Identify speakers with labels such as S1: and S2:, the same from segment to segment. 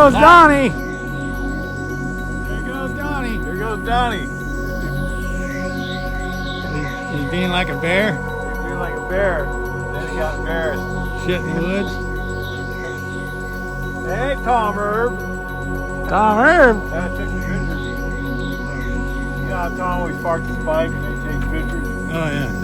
S1: goes Donny. There goes Donny.
S2: There goes Donny.
S1: He's being like a bear.
S2: He's being like a bear. Then he got embarrassed.
S1: Shit in the woods.
S2: Hey, Tom Herb.
S1: Tom Herb.
S2: I took some pictures. You know how Tom always parks his bike and they take pictures?
S1: Oh yeah.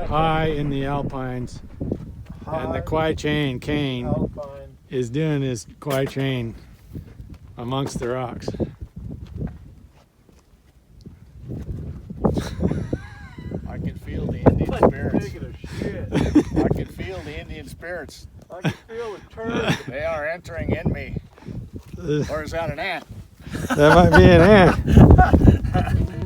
S1: High in the Alpines, and the Kwai Chain Kane
S2: Alpine.
S1: is doing his Kwai Chain amongst the rocks.
S3: I can feel the Indian spirits.
S2: Taking a shit.
S3: I can feel the Indian spirits.
S2: I can feel the turd.
S3: They are entering in me. Or is that an ant?
S1: That might be an ant.